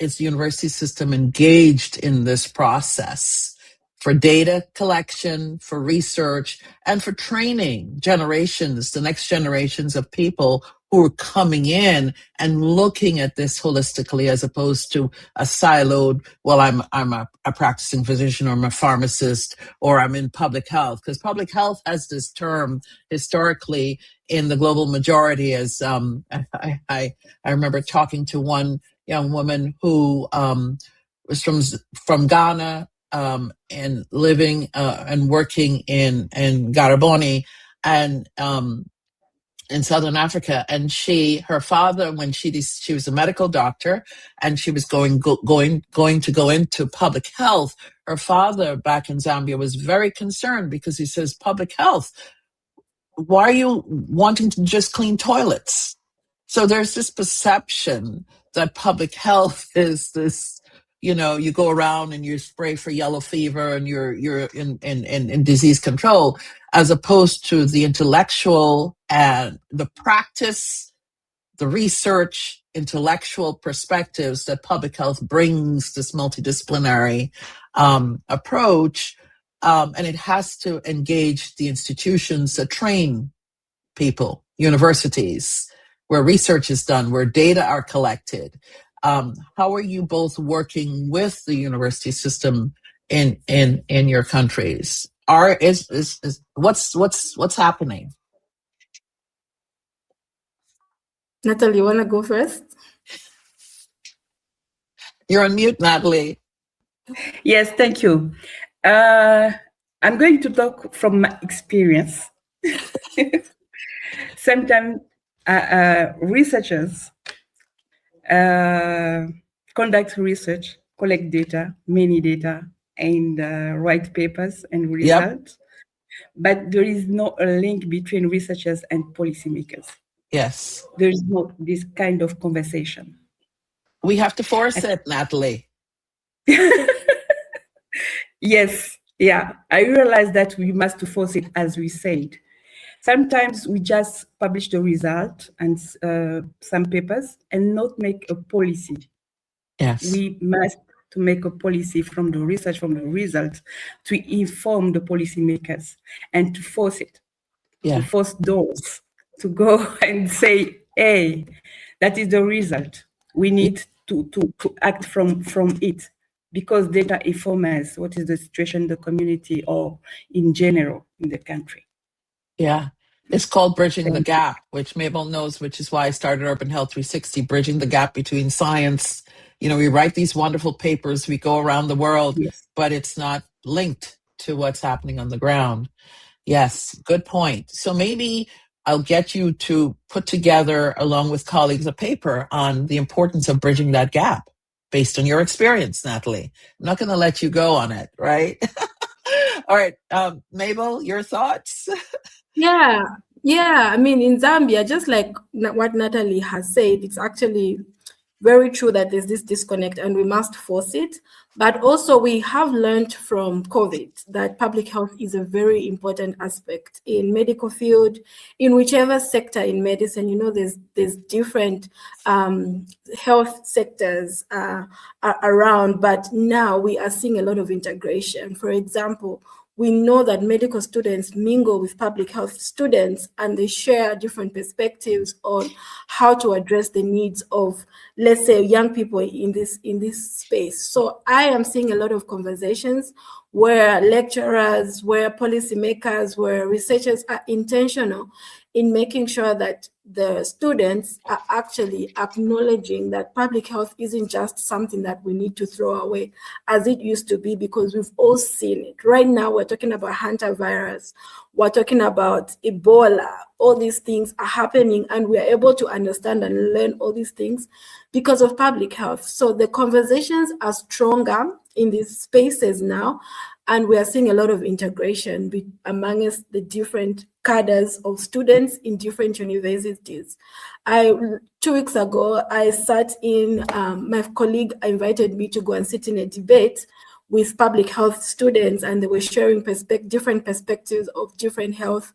is the university system engaged in this process for data collection, for research, and for training the next generations of people who are coming in and looking at this holistically as opposed to a siloed, well, I'm a practicing physician, or I'm a pharmacist, or I'm in public health. Because public health has this term historically in the global majority as, I remember talking to one young woman who was from Ghana, and living and working in Garaboni, and in Southern Africa. And her father, when she was a medical doctor, and she was going to go into public health, her father back in Zambia was very concerned, because he says, public health, why are you wanting to just clean toilets? So there's this perception that public health is this, you go around and you spray for yellow fever and you're in disease control, as opposed to the intellectual and the practice, the research, intellectual perspectives that public health brings, this multidisciplinary approach. And it has to engage the institutions that train people, universities, where research is done, where data are collected. How are you both working with the university system in your countries? What's happening? Nathalie, you want to go first? You're on mute, Nathalie. Yes, thank you. I'm going to talk from my experience. Sometimes researchers conduct research, collect data, many data, and write papers and results. Yep. But there is no link between researchers and policymakers. Yes. There is no this kind of conversation. We have to force it, Nathalie. Yes, yeah. I realize that we must force it, as we said. Sometimes we just publish the result and some papers and not make a policy. Yes. We must to make a policy from the research, from the results, to inform the policymakers and to force it, to force those to go and say, hey, that is the result. We need to act from it, because data informs what is the situation in the community or in general in the country. Yeah. It's called Bridging the Gap, which Mable knows, which is why I started Urban Health 360, bridging the gap between science. We write these wonderful papers, we go around the world, but it's not linked to what's happening on the ground. Yes, good point. So maybe I'll get you to put together, along with colleagues, a paper on the importance of bridging that gap based on your experience, Nathalie. I'm not going to let you go on it, right? All right. Mable, your thoughts? Yeah. I mean, in Zambia, just like what Nathalie has said, it's actually very true that there's this disconnect and we must force it. But also we have learned from COVID that public health is a very important aspect in medical field, in whichever sector in medicine. There's different health sectors around, but now we are seeing a lot of integration. For example, we know that medical students mingle with public health students and they share different perspectives on how to address the needs of, let's say, young people in this space. So I am seeing a lot of conversations where lecturers, where policymakers, where researchers are intentional in making sure that the students are actually acknowledging that public health isn't just something that we need to throw away as it used to be, because we've all seen it. Right now, we're talking about hantavirus, we're talking about Ebola. All these things are happening and we're able to understand and learn all these things because of public health. So the conversations are stronger in these spaces now, and we are seeing a lot of integration amongst the different cadres of students in different universities. 2 weeks ago, I sat in, my colleague invited me to go and sit in a debate with public health students, and they were sharing different perspectives of different health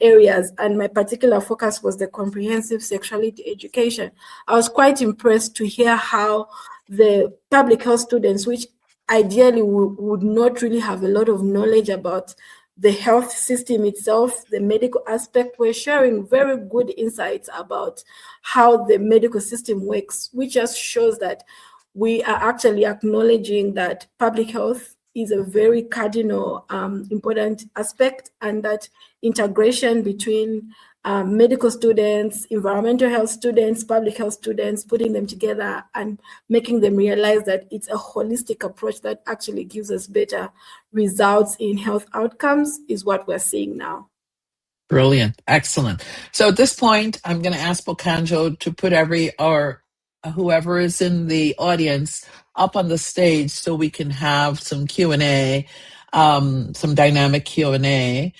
areas. And my particular focus was the comprehensive sexuality education. I was quite impressed to hear how the public health students, which ideally would not really have a lot of knowledge about the health system itself, the medical aspect. We're sharing very good insights about how the medical system works, which just shows that we are actually acknowledging that public health is a very cardinal important aspect, and that integration between medical students, environmental health students, public health students, putting them together and making them realize that it's a holistic approach that actually gives us better results in health outcomes is what we're seeing now. Brilliant. Excellent. So at this point, I'm going to ask Bokanjo to put whoever is in the audience up on the stage so we can have some Q&A, some dynamic Q&A.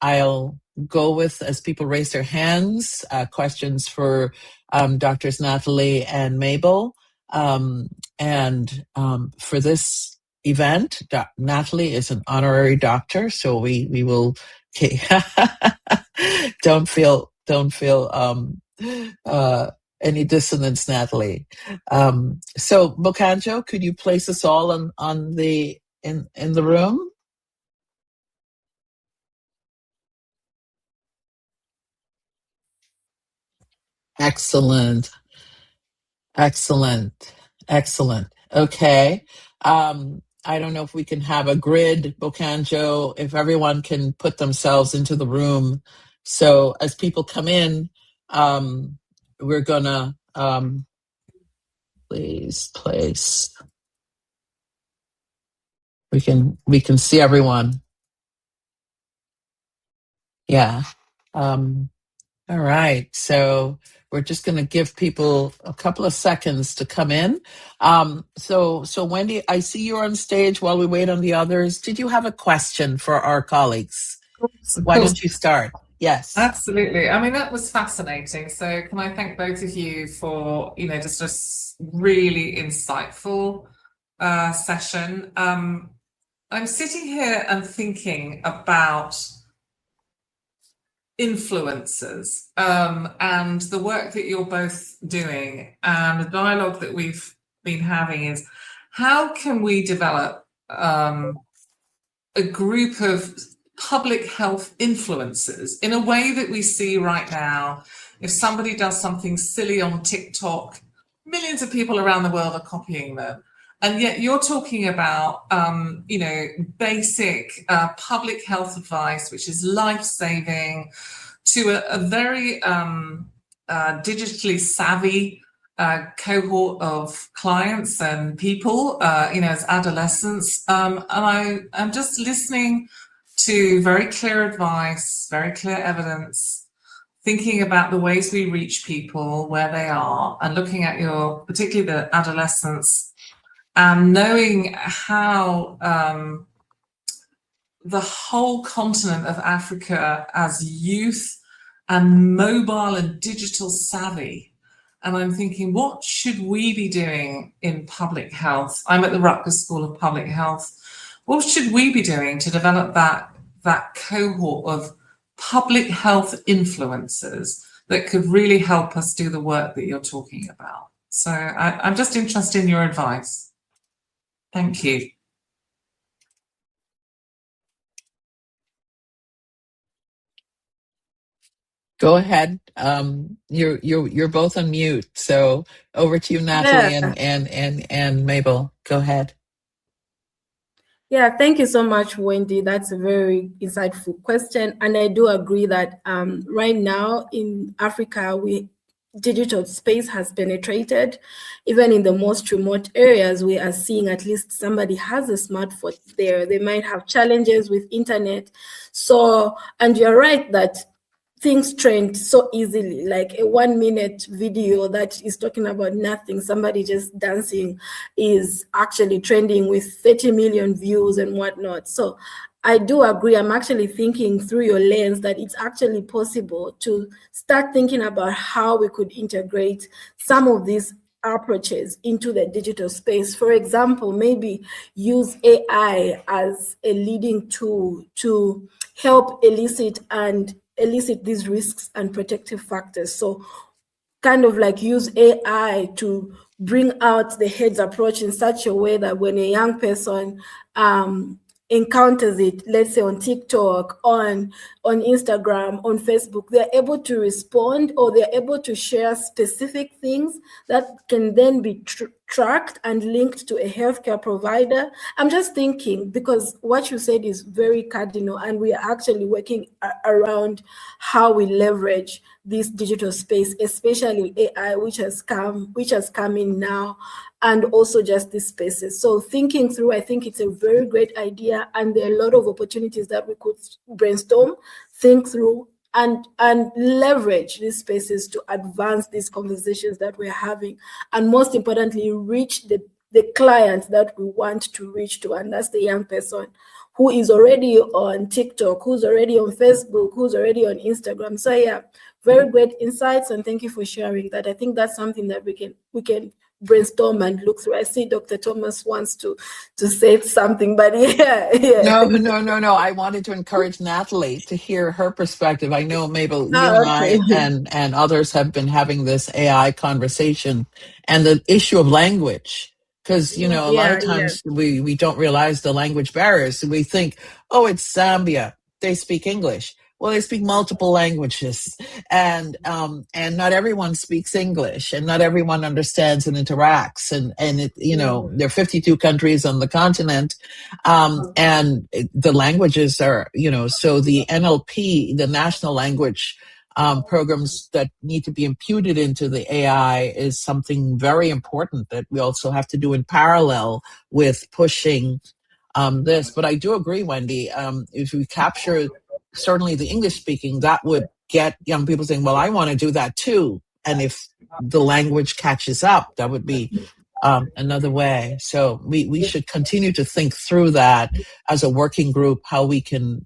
I'll go with, as people raise their hands, questions for Doctors Nathalie and Mable. For this event, Nathalie is an honorary doctor, so we will. Don't feel any dissonance, Nathalie. So Bokanjo, could you place us all in the room? Excellent. Okay. I don't know if we can have a grid, Bokanjo, if everyone can put themselves into the room. So as people come in, we're gonna please place. We can see everyone. Yeah. All right. So we're just going to give people a couple of seconds to come in. So Wendy, I see you're on stage while we wait on the others. Did you have a question for our colleagues? Why don't you start? Yes. Absolutely. I mean, that was fascinating. So can I thank both of you for, just a really insightful session. I'm sitting here and thinking about influencers and the work that you're both doing, and the dialogue that we've been having is, how can we develop a group of public health influencers in a way that we see right now? If somebody does something silly on TikTok, millions of people around the world are copying them. And yet you're talking about, basic public health advice, which is life-saving, to a very digitally savvy cohort of clients and people, as adolescents. And I'm just listening to very clear advice, very clear evidence, thinking about the ways we reach people where they are, and looking at particularly the adolescents, and knowing how the whole continent of Africa as youth and mobile and digital savvy. And I'm thinking, what should we be doing in public health? I'm at the Rutgers School of Public Health. What should we be doing to develop that cohort of public health influencers that could really help us do the work that you're talking about? So I'm just interested in your advice. Thank you. Go ahead. You're both on mute. So over to you, Nathalie. Yeah. and Mable. Go ahead. Yeah, thank you so much, Wendy. That's a very insightful question. And I do agree that right now in Africa, digital space has penetrated. Even in the most remote areas, we are seeing at least somebody has a smartphone there. They might have challenges with internet. So, and you're right that things trend so easily, like a 1-minute video that is talking about nothing, somebody just dancing, is actually trending with 30 million views and whatnot. So I do agree. I'm actually thinking through your lens that it's actually possible to start thinking about how we could integrate some of these approaches into the digital space. For example, maybe use AI as a leading tool to help elicit these risks and protective factors. So kind of like use AI to bring out the heads approach in such a way that when a young person encounters it, let's say on TikTok, on Instagram, on Facebook, they're able to respond, or they're able to share specific things that can then be tracked and linked to a healthcare provider. I'm just thinking, because what you said is very cardinal, and we are actually working around how we leverage this digital space, especially AI, which has come in now, and also just these spaces. So thinking through, I think it's a very great idea, and there are a lot of opportunities that we could brainstorm, think through, and leverage these spaces to advance these conversations that we're having, and most importantly, reach the clients that we want to reach to, and that's the young person who is already on TikTok, who's already on Facebook, who's already on Instagram. So yeah, very great insights, and thank you for sharing that. I think that's something that we can brainstorm and look through. I see Dr. Thomas wants to say something, but yeah. No. I wanted to encourage Nathalie to hear her perspective. I know, Mabel, you and I and others have been having this AI conversation, and the issue of language. Because, a lot of times we don't realize the language barriers. We think, oh, it's Zambia, they speak English. Well, they speak multiple languages, and not everyone speaks English, and not everyone understands and interacts. And it, there are 52 countries on the continent, and the languages are, so the NLP, the national language programs that need to be imputed into the AI is something very important that we also have to do in parallel with pushing this. But I do agree, Wendy, if we capture certainly the English speaking, that would get young people saying, well, I want to do that too. And if the language catches up, that would be another way. So we should continue to think through that as a working group, how we can,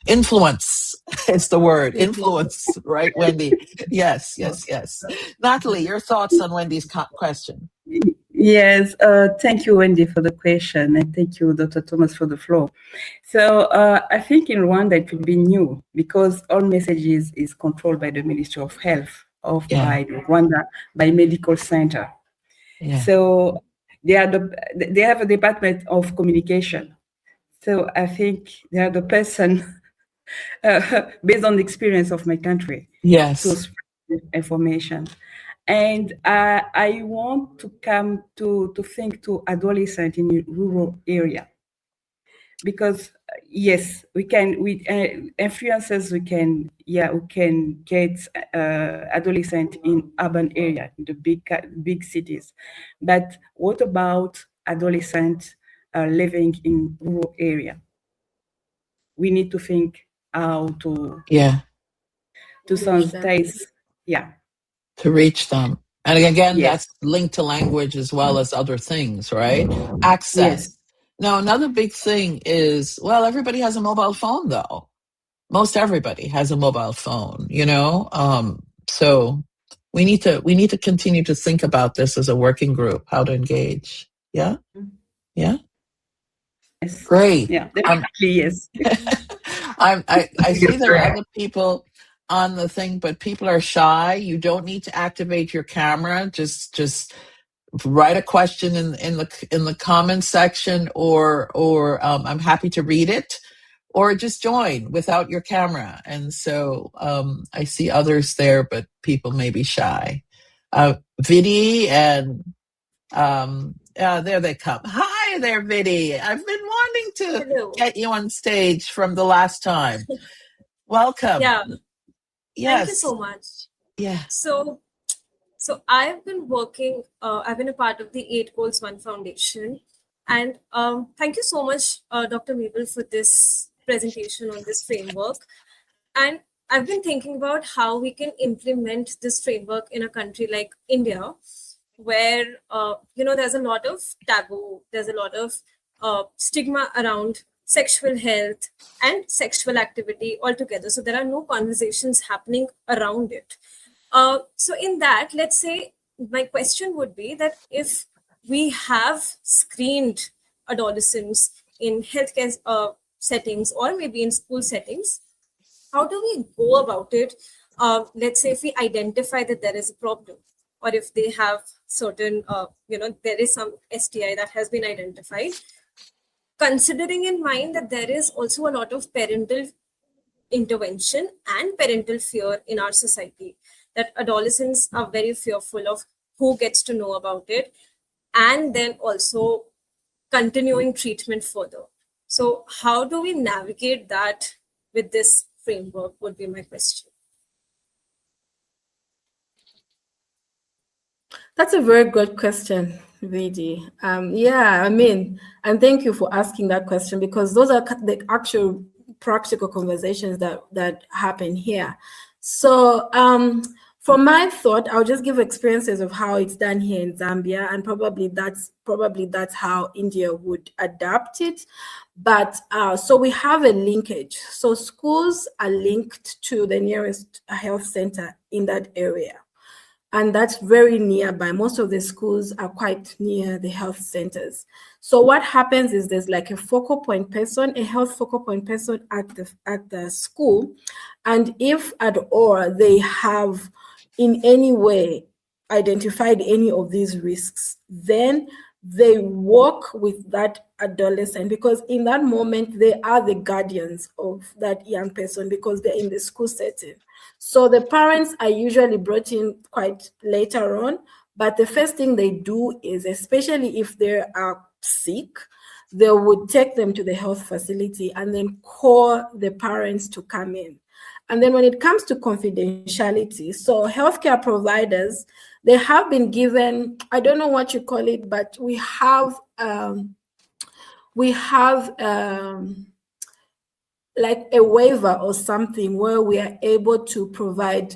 influence is the word, influence, right, Wendy? Yes. Nathalie, your thoughts on Wendy's question? Yes, thank you, Wendy, for the question, and thank you, Dr. Thomas, for the floor. So I think in Rwanda it will be new, because all messages is controlled by the Ministry of Health by Rwanda, by medical center. Yeah. So they have a department of communication. So I think they are the person based on the experience of my country. Yes. To spread information. And I want to come to think to adolescents in the rural area, because yes, influencers, we can get adolescents in urban area, in the big cities. But what about adolescents living in rural area? We need to think how to sensitize, to reach them. And again, that's linked to language as well as other things, right? Access. Yes. Now, another big thing is, well, everybody has a mobile phone, though. Most everybody has a mobile phone, so we need to continue to think about this as a working group, how to engage. Yeah. Yes. Great. Yeah, definitely, yes. I see there are other people on the thing, but people are shy. You don't need to activate your camera. Just write a question in the comment section, or I'm happy to read it, or just join without your camera. And so I see others there, but people may be shy. Vidi and there they come. Hi there, Vidi. I've been wanting to get you on stage from the last time. Welcome. Yeah. Yes. Thank you so much. Yeah. So I've been working, I've been a part of the 8 Goals 1 Foundation. And thank you so much, Dr. Mable, for this presentation on this framework. And I've been thinking about how we can implement this framework in a country like India, where, there's a lot of taboo, there's a lot of stigma around sexual health and sexual activity altogether. So there are no conversations happening around it. So in that, let's say, my question would be that if we have screened adolescents in healthcare settings, or maybe in school settings, how do we go about it? Let's say if we identify that there is a problem, or if they have certain, there is some STI that has been identified. considering in mind that there is also a lot of parental intervention and parental fear in our society, that adolescents are very fearful of who gets to know about it, and then also continuing treatment further. So how do we navigate that with this framework would be my question. That's a very good question, Vidi. Yeah, I mean, and thank you for asking that question, because those are the actual practical conversations that happen here. So from my thought, I'll just give experiences of how it's done here in Zambia, and probably that's how India would adapt it. But so we have a linkage. So schools are linked to the nearest health center in that area. And that's very nearby. Most of the schools are quite near the health centers. So what happens is there's like a focal point person, a health focal point person at the school. And if at all they have in any way identified any of these risks, then they work with that adolescent, because in that moment they are the guardians of that young person because they're in the school setting. So the parents are usually brought in quite later on, but the first thing they do is, especially if they are sick, they would take them to the health facility and then call the parents to come in. And then when it comes to confidentiality, so healthcare providers, they have been given, I don't know what you call it, but we have like a waiver or something where we are able to provide,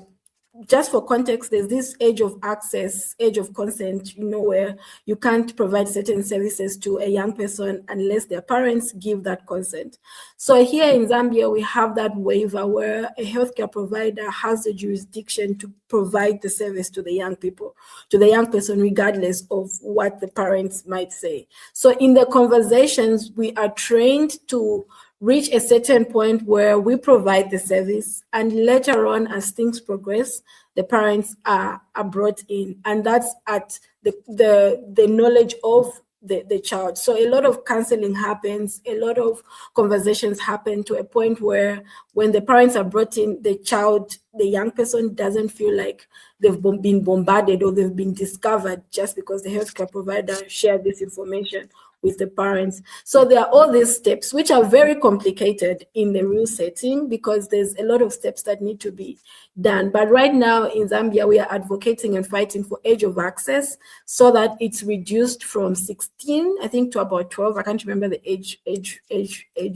just for context, there's this age of access, age of consent, where you can't provide certain services to a young person unless their parents give that consent. So here in Zambia, we have that waiver where a healthcare provider has the jurisdiction to provide the service to the young people, to the young person, regardless of what the parents might say. So in the conversations, we are trained to reach a certain point where we provide the service, and later on, as things progress, the parents are brought in, and that's at the knowledge of the child. So a lot of counseling happens, a lot of conversations happen to a point where when the parents are brought in, the child, the young person doesn't feel like they've been bombarded or they've been discovered just because the healthcare provider shared this information with the parents. So there are all these steps, which are very complicated in the real setting because there's a lot of steps that need to be done. But right now in Zambia, we are advocating and fighting for age of access so that it's reduced from 16, I think, to about 12. I can't remember the age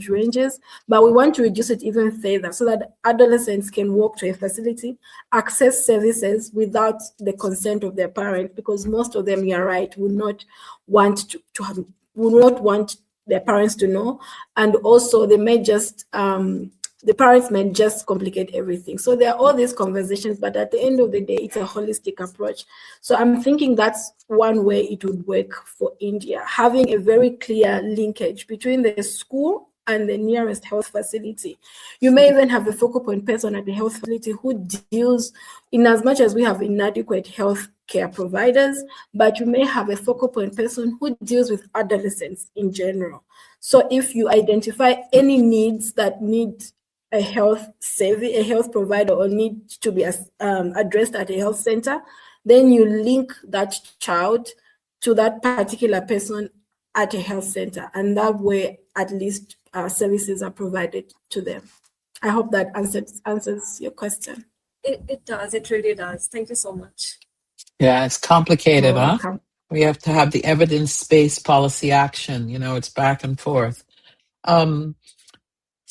ranges, but we want to reduce it even further so that adolescents can walk to a facility, access services without the consent of their parents, because most of them, you're right, would not want their parents to know, and also they may just the parents may just complicate everything. So there are all these conversations, but at the end of the day, it's a holistic approach. So I'm thinking that's one way it would work for India, having a very clear linkage between the school and the nearest health facility. You may even have a focal point person at the health facility who deals, in as much as we have inadequate health care providers, but you may have a focal point person who deals with adolescents in general. So if you identify any needs that need a health savvy, a health provider, or need to be addressed at a health center, then you link that child to that particular person at a health center, and that way at least services are provided to them. I hope that answers your question. It does. It really does. Thank you so much. Yeah, it's complicated, You're huh? welcome. We have to have the evidence-based policy action. It's back and forth.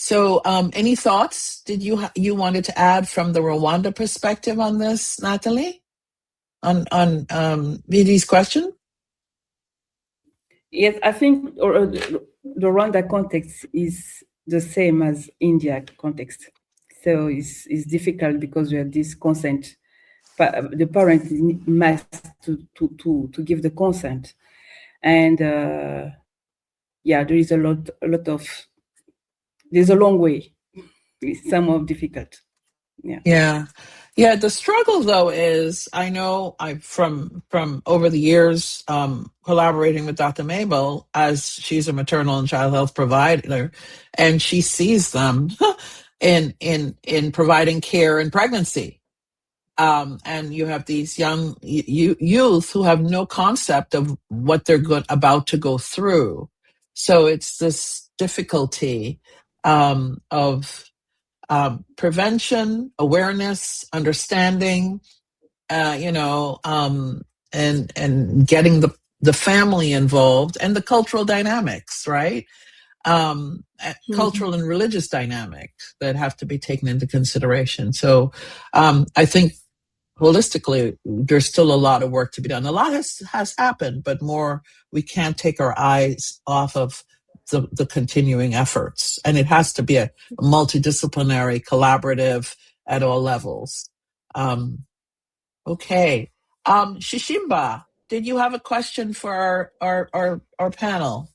So, any thoughts? Did you wanted to add from the Rwanda perspective on this, Nathalie? On Vidi's question? Yes, I think the Rwanda context is the same as India context. So it's difficult because we have this consent. But the parent must to give the consent, and yeah, there is a lot of. There's a long way. It's somewhat difficult. Yeah. The struggle, though, is I know from over the years collaborating with Dr. Mable, as she's a maternal and child health provider, and she sees them in providing care in pregnancy. And you have these young youth who have no concept of what they're about to go through. So it's this difficulty of prevention, awareness, understanding, and getting the family involved and the cultural dynamics, right? Cultural and religious dynamics that have to be taken into consideration. So I think holistically, there's still a lot of work to be done. A lot has happened, but more, we can't take our eyes off of the continuing efforts. And it has to be a multidisciplinary, collaborative at all levels. Okay. Shishimba, did you have a question for our panel?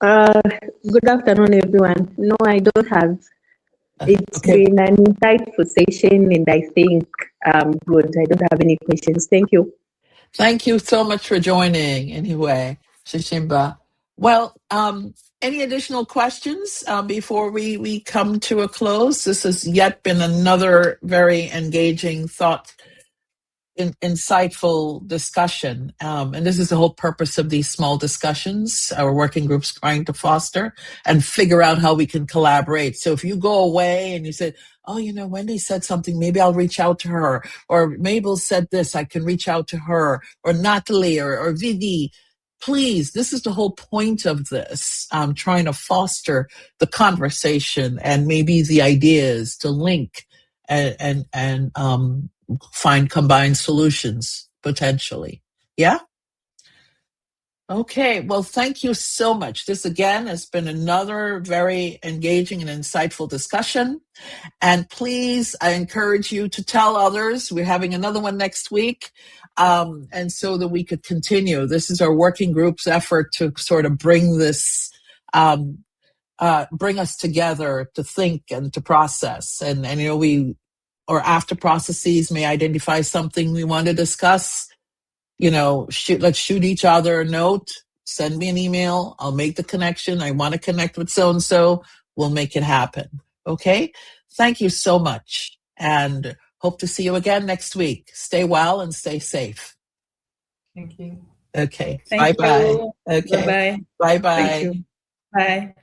Good afternoon, everyone. No, I don't have. It's been an insightful session, and I think good. I don't have any questions. Thank you. Thank you so much for joining, anyway, Shishimba. Well, any additional questions before we come to a close? This has yet been another very engaging, insightful discussion. And this is the whole purpose of these small discussions, our working groups trying to foster and figure out how we can collaborate. So if you go away and you say, oh, Wendy said something, maybe I'll reach out to her, or Mabel said this, I can reach out to her, or Nathalie or Vivi. Please, this is the whole point of this, trying to foster the conversation and maybe the ideas to link and find combined solutions potentially. Yeah? Okay, well, thank you so much. This again has been another very engaging and insightful discussion. And please, I encourage you to tell others. We're having another one next week. And so that we could continue. This is our working group's effort to sort of bring this, bring us together to think and to process. And or after processes may identify something we want to discuss, let's shoot each other a note, send me an email, I'll make the connection. I want to connect with so-and-so, we'll make it happen. Okay? Thank you so much, and hope to see you again next week. Stay well and stay safe. Thank you. Okay. Thank Bye-bye. you. Okay. Bye-bye. Bye-bye. Thank you. Bye.